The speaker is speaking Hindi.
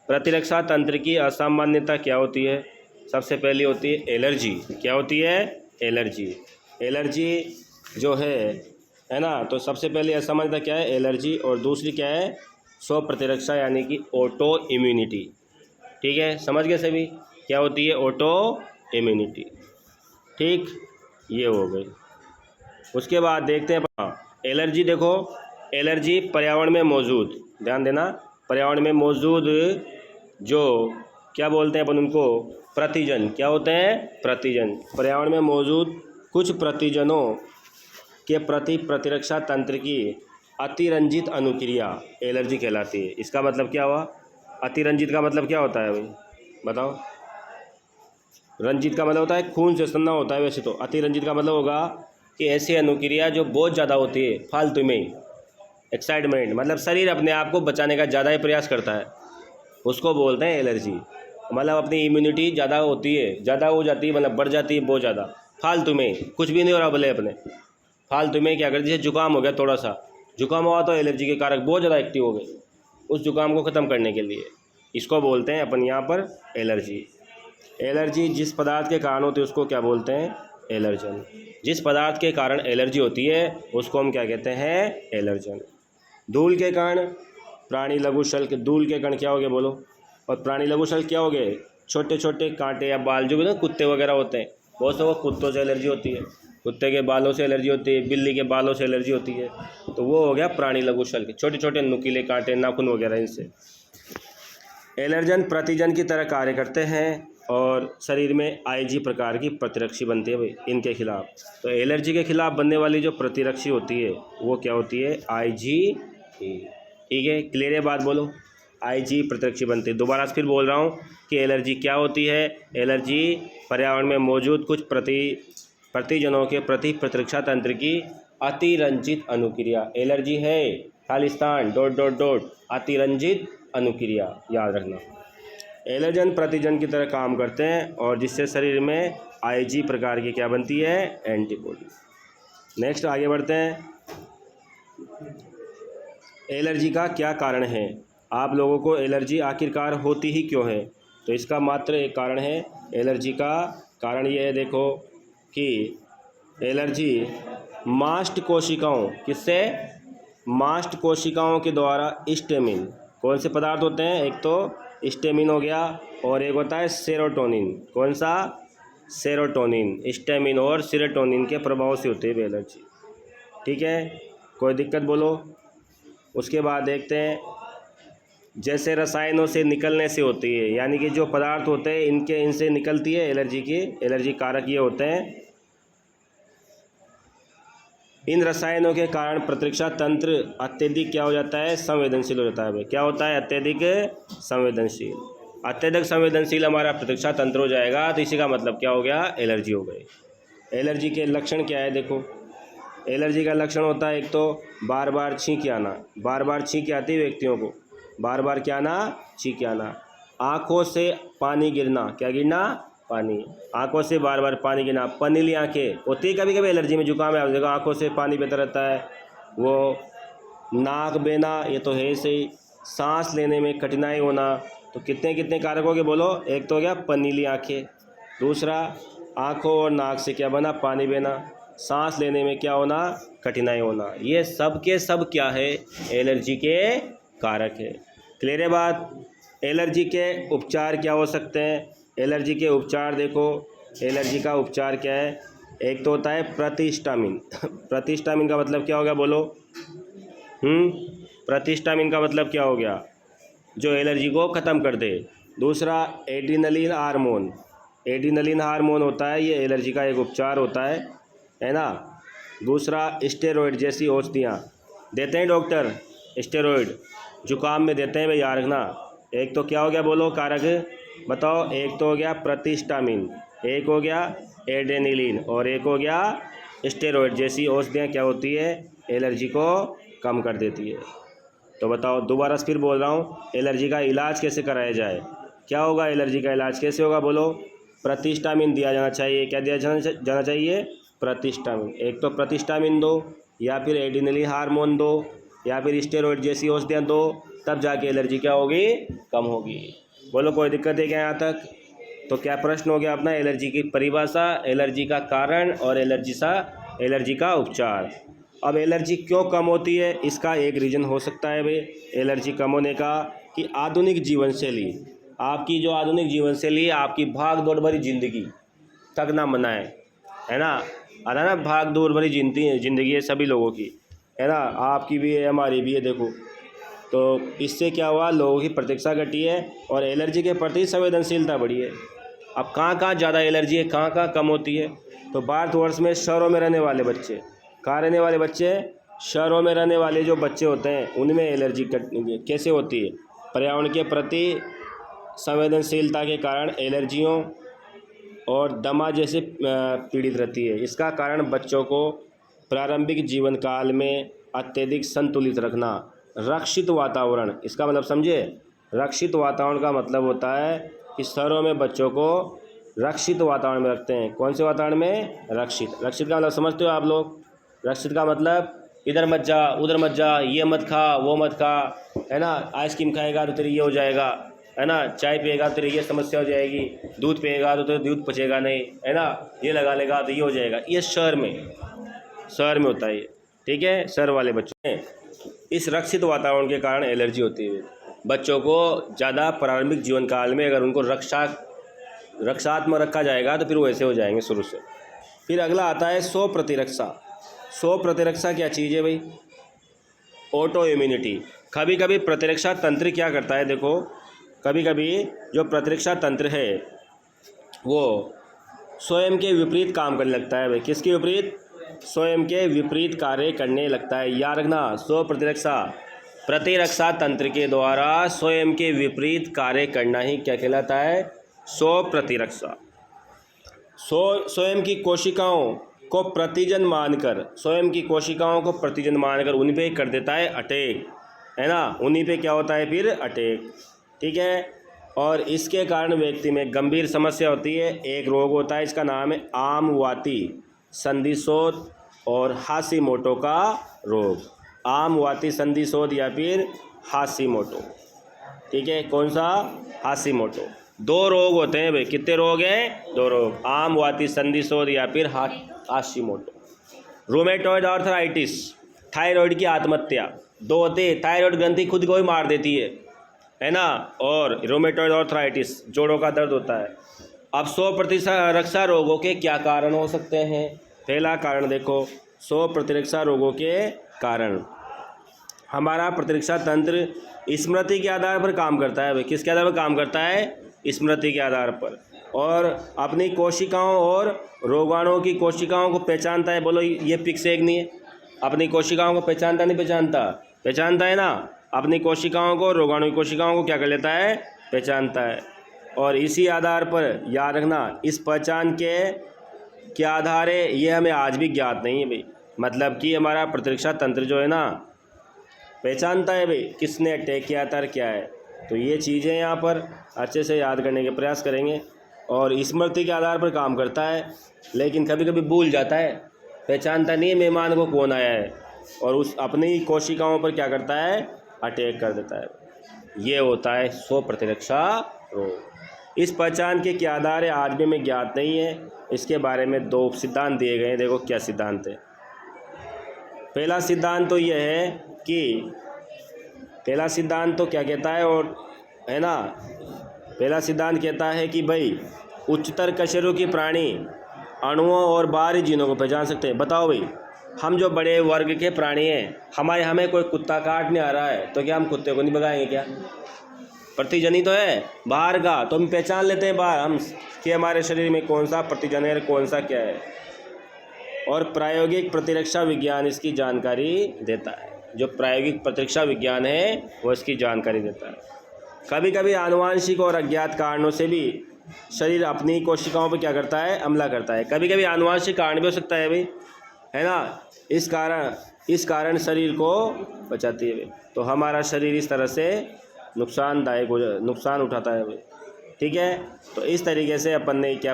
प्रतिरक्षा तंत्र की असामान्यता क्या होती है? सबसे पहली होती है एलर्जी। क्या होती है? एलर्जी। एलर्जी जो है ना, तो सबसे पहले असामान्यता क्या है? एलर्जी। और दूसरी क्या है? स्व प्रतिरक्षा यानी कि ऑटो इम्यूनिटी। ठीक है, समझ गए सभी? क्या होती है? Auto immunity. ठीक, ये हो गई। उसके बाद देखते हैं एलर्जी। देखो, एलर्जी पर्यावरण में मौजूद, ध्यान देना, पर्यावरण में मौजूद जो क्या बोलते हैं अपन उनको, प्रतिजन। क्या होते हैं? प्रतिजन। पर्यावरण में मौजूद कुछ प्रतिजनों के प्रति प्रतिरक्षा तंत्र की अतिरंजित अनुक्रिया एलर्जी कहलाती है। इसका मतलब क्या हुआ? अतिरंजित का मतलब क्या होता है भाई, बताओ? रंजित का मतलब होता है खून से सन्ना होता है वैसे तो। अतिरंजित का मतलब होगा कि ऐसी अनुक्रिया जो बहुत ज़्यादा होती है, फालतू में, एक्साइटमेंट, मतलब शरीर अपने आप को बचाने का ज़्यादा ही प्रयास करता है, उसको बोलते हैं एलर्जी। मतलब अपनी इम्यूनिटी ज़्यादा होती है, ज़्यादा हो जाती है, मतलब बढ़ जाती है बहुत ज़्यादा, फालतू में कुछ भी नहीं हो रहा बोले अपने, फालतू में क्या करती है? जुकाम हो गया, थोड़ा सा जुकाम हुआ तो एलर्जी के कारक बहुत ज़्यादा एक्टिव हो गए, उस जुकाम को ख़त्म करने के लिए इसको बोलते हैं अपन यहाँ पर एलर्जी। एलर्जी जिस पदार्थ के कारण होती है उसको क्या बोलते हैं? एलर्जन। जिस पदार्थ के कारण एलर्जी होती है उसको हम क्या कहते हैं? एलर्जन। धूल के कण, प्राणी लघुशल्क। धूल के कण क्या हो गए बोलो? और प्राणी लघुशल्क क्या हो गए? छोटे छोटे कांटे या बाल, जो भी ना कुत्ते वगैरह होते हैं, बहुत से कुत्तों से एलर्जी होती है, कुत्ते के बालों से एलर्जी होती है, बिल्ली के बालों से एलर्जी होती है, तो वो हो गया प्राणी लघुशल्क, छोटे छोटे नुकीले कांटे, नाखून वगैरह, इनसे। एलर्जन प्रतिजन की तरह कार्य करते हैं और शरीर में आईजी प्रकार की प्रतिरक्षी बनती है भाई इनके खिलाफ। तो एलर्जी के खिलाफ बनने वाली जो प्रतिरक्षी होती है वो क्या होती है? आईजी। ठीक है, क्लियर है बात? बोलो, आईजी प्रतिरक्षी बनती है। दोबारा फिर बोल रहा हूँ कि एलर्जी क्या होती है? एलर्जी पर्यावरण में मौजूद कुछ प्रतिजनों के प्रति प्रतिरक्षा तंत्र की अतिरंजित अनुक्रिया। एलर्जी है खालिस्तान डॉट डॉट डॉट अतिरंजित अनुक्रिया, याद रखना। एलर्जन प्रतिजन की तरह काम करते हैं और जिससे शरीर में आईजी प्रकार की क्या बनती है? एंटीबॉडी। नेक्स्ट आगे बढ़ते हैं। एलर्जी का क्या कारण है? आप लोगों को एलर्जी आखिरकार होती ही क्यों है? तो इसका मात्र एक कारण है। एलर्जी का कारण ये है, देखो, कि एलर्जी मास्ट कोशिकाओं, किससे? मास्ट कोशिकाओं के द्वारा स्टेमिन, कौन से पदार्थ होते हैं? एक तो स्टेमिन हो गया और एक होता है सेरोटोनिन। कौन सा? सेरोटोनिन। स्टेमिन और सेरोटोनिन के प्रभाव से होती है एलर्जी। ठीक है, कोई दिक्कत बोलो? उसके बाद देखते हैं, जैसे रसायनों से निकलने से होती है, यानी कि जो पदार्थ होते हैं इनसे निकलती है एलर्जी की। एलर्जी कारक ये होते हैं, इन रसायनों के कारण प्रतिरक्षा तंत्र अत्यधिक क्या हो जाता है? संवेदनशील हो जाता है भाई। क्या होता है? अत्यधिक संवेदनशील। अत्यधिक संवेदनशील हमारा प्रतिरक्षा तंत्र हो जाएगा तो इसी का मतलब क्या हो गया? एलर्जी हो गई। एलर्जी के लक्षण क्या है? देखो, एलर्जी का लक्षण होता है एक तो बार बार छींक आना, बार बार छींक आती है व्यक्तियों को, बार बार क्या आना? छींक आना। आँखों से पानी गिरना, क्या गिरना? पानी। आंखों से बार बार पानी गिरना, पनीली आंखें होती है कभी कभी एलर्जी में, जुकाम है देखो आंखों से पानी बहता रहता है। वो नाक बेना, ये तो है सही। सांस लेने में कठिनाई होना, तो कितने कितने कारकों के बोलो? एक तो हो गया पनीली आंखें, दूसरा आंखों और नाक से क्या बना? पानी बहना, सांस लेने में क्या होना? कठिनाई होना। ये सब के सब क्या है? एलर्जी के कारक है। क्लियर है बात? एलर्जी के उपचार क्या हो सकते हैं? एलर्जी के उपचार देखो, एलर्जी का उपचार क्या है? एक तो होता है प्रतिस्टामिन। प्रतिस्टामिन का मतलब क्या हो गया बोलो? प्रतिस्टामिन का मतलब क्या हो गया? जो एलर्जी को ख़त्म कर दे। दूसरा एड्रीनलिन हार्मोन, एड्रीनलिन हार्मोन होता है, ये एलर्जी का एक उपचार होता है ना। दूसरा स्टेरॉइड जैसी औषधियाँ देते हैं डॉक्टर, स्टेरॉइड जुकाम में देते हैं भाई, याद रखना। एक तो क्या हो गया बोलो कारक बताओ? एक तो हो गया प्रतिस्टामिन, एक हो गया एड्रेनलिन और एक हो गया स्टेरॉइड जैसी औषधियाँ क्या होती है? एलर्जी को कम कर देती है। तो बताओ, दोबारा फिर बोल रहा हूँ, एलर्जी का इलाज कैसे कराया जाए? क्या होगा? एलर्जी का इलाज कैसे होगा बोलो? प्रतिस्टामिन दिया जाना चाहिए। क्या दिया जाना चाहिए? प्रतिस्टामिन। एक तो प्रतिस्टामिन दो, या फिर एड्रेनलिन हार्मोन दो, या फिर स्टेरॉइड जैसी औषधियाँ दो, तब जाके एलर्जी क्या होगी, कम होगी। बोलो कोई दिक्कत है क्या यहाँ तक? तो क्या प्रश्न हो गया अपना, एलर्जी की परिभाषा, एलर्जी का कारण और एलर्जी का उपचार। अब एलर्जी क्यों कम होती है, इसका एक रीज़न हो सकता है भाई एलर्जी कम होने का कि आधुनिक जीवन शैली, आपकी जो आधुनिक जीवन शैली, आपकी भाग दौड़ भरी ज़िंदगी तक ना मनाए, है ना, आता ना भाग दौड़ भरी ज़िंदगी है सभी लोगों की, है ना, आपकी भी है हमारी भी है। देखो तो इससे क्या हुआ, लोगों की प्रतीक्षा घटी है और एलर्जी के प्रति संवेदनशीलता बढ़ी है। अब कहाँ कहाँ ज़्यादा एलर्जी है, कहाँ कहाँ कम होती है। तो भारतवर्ष में शहरों में रहने वाले बच्चे, कहाँ रहने वाले बच्चे, शहरों में रहने वाले जो बच्चे होते हैं उनमें एलर्जी कैसे होती है, पर्यावरण के प्रति संवेदनशीलता के कारण एलर्जियों और दमा जैसे पीड़ित रहती है। इसका कारण बच्चों को प्रारंभिक जीवन काल में अत्यधिक संतुलित रखना, रक्षित वातावरण, इसका मतलब समझे, रक्षित वातावरण का मतलब होता है कि शहरों में बच्चों को रक्षित वातावरण में रखते हैं। कौन से वातावरण में, रक्षित। रक्षित का मतलब समझते हो आप लोग, रक्षित का मतलब इधर मत जा, उधर मत जा, ये मत खा, वो मत खा, है ना, आइसक्रीम खाएगा तो तेरी ये हो जाएगा, है ना, चाय पिएगा तो तेरी ये समस्या हो जाएगी, दूध पिएगा तो तेरा दूध पचेगा नहीं, है ना, ये लगा लेगा तो ये हो जाएगा। ये शहर में होता है ये, ठीक है, शहर वाले बच्चे। इस रक्षित वातावरण के कारण एलर्जी होती है। बच्चों को ज़्यादा प्रारंभिक जीवन काल में अगर उनको रक्षात्मक रखा जाएगा तो फिर वो ऐसे हो जाएंगे शुरू से। फिर अगला आता है स्व प्रतिरक्षा। स्व प्रतिरक्षा क्या चीज़ है भाई, ऑटो इम्यूनिटी। कभी कभी प्रतिरक्षा तंत्र क्या करता है, देखो कभी कभी जो प्रतिरक्षा तंत्र है वो स्वयं के विपरीत काम करने लगता है भाई। किसके विपरीत, स्वयं के विपरीत कार्य करने लगता है। याद रखना, स्व प्रतिरक्षा तंत्र के द्वारा स्वयं के विपरीत कार्य करना ही क्या कहलाता है, स्व प्रतिरक्षा। स्वयं की कोशिकाओं को प्रतिजन मानकर, स्वयं की कोशिकाओं को प्रतिजन मानकर उन पे कर देता है अटैक, है ना, उन्हीं पे क्या होता है फिर अटैक, ठीक है। और इसके कारण व्यक्ति में गंभीर समस्या होती है। एक रोग होता है, इसका नाम है आमवाती संधिशोथ और हाशिमोटो का रोग। आमवाती संधिशोथ या फिर हाशिमोटो, ठीक है, कौन सा, हाशिमोटो। दो रोग होते हैं भाई, कितने रोग हैं, दो रोग, आमवाती संधिशोथ या फिर हाशिमोटो। रूमेटॉइड आर्थराइटिस, थायराइड की आत्महत्या, दो होते, थायराइड ग्रंथि खुद को ही मार देती है ना, और रूमेटॉइड आर्थराइटिस जोड़ों का दर्द होता है। अब 100% रोगों के क्या कारण हो सकते हैं। पहला कारण देखो, 100% रोगों के कारण, हमारा प्रतिरक्षा तंत्र स्मृति के आधार पर काम करता है भाई। किसके आधार पर काम करता है, स्मृति के आधार पर, और अपनी कोशिकाओं और रोगाणुओं की कोशिकाओं को पहचानता है। बोलो ये पिक्स एक नहीं है, अपनी कोशिकाओं को पहचानता नहीं, पहचानता है ना, अपनी कोशिकाओं को, रोगाणु की कोशिकाओं को क्या कर लेता है, पहचानता है। और इसी आधार पर याद रखना, इस पहचान के आधार है, ये हमें आज भी ज्ञात नहीं है भाई। मतलब कि हमारा प्रतिरक्षा तंत्र जो है ना पहचानता है भाई किसने अटैक किया था, क्या है। तो ये चीज़ें यहाँ पर अच्छे से याद करने के प्रयास करेंगे। और स्मृति के आधार पर काम करता है, लेकिन कभी कभी भूल जाता है, पहचानता नहीं है मेहमान को कौन आया है, और उस अपनी कोशिकाओं पर क्या करता है, अटैक कर देता है। ये होता है स्व प्रतिरक्षा रोग। इस पहचान के क्या आधार है आज भी हमें ज्ञात नहीं है। इसके बारे में दो सिद्धांत दिए गए हैं। देखो क्या सिद्धांत है। पहला सिद्धांत तो यह है कि, पहला सिद्धांत तो क्या कहता है, और है ना, पहला सिद्धांत कहता है कि भाई उच्चतर कशेरुकी की प्राणी अणुओं और बाहरी जीनों को पहचान सकते हैं। बताओ भाई, हम जो बड़े वर्ग के प्राणी हैं, हमें कोई कुत्ता काटने आ रहा है तो क्या हम कुत्ते को नहीं भगाएंगे क्या, प्रतिजनी तो है बाहर का, तो हम पहचान लेते हैं बाहर हम कि हमारे शरीर में कौन सा प्रतिजन है, कौन सा क्या है। और प्रायोगिक प्रतिरक्षा विज्ञान इसकी जानकारी देता है। जो प्रायोगिक प्रतिरक्षा विज्ञान है वो इसकी जानकारी देता है। कभी कभी आनुवांशिक और अज्ञात कारणों से भी शरीर अपनी कोशिकाओं पर क्या करता है, हमला करता है। कभी कभी आनुवांशिक कारण भी हो सकता है भाई, है ना, इस कारण शरीर को बचाती है। तो हमारा शरीर इस तरह से नुकसान उठाता है भाई, ठीक है। तो इस तरीके से अपन ने क्या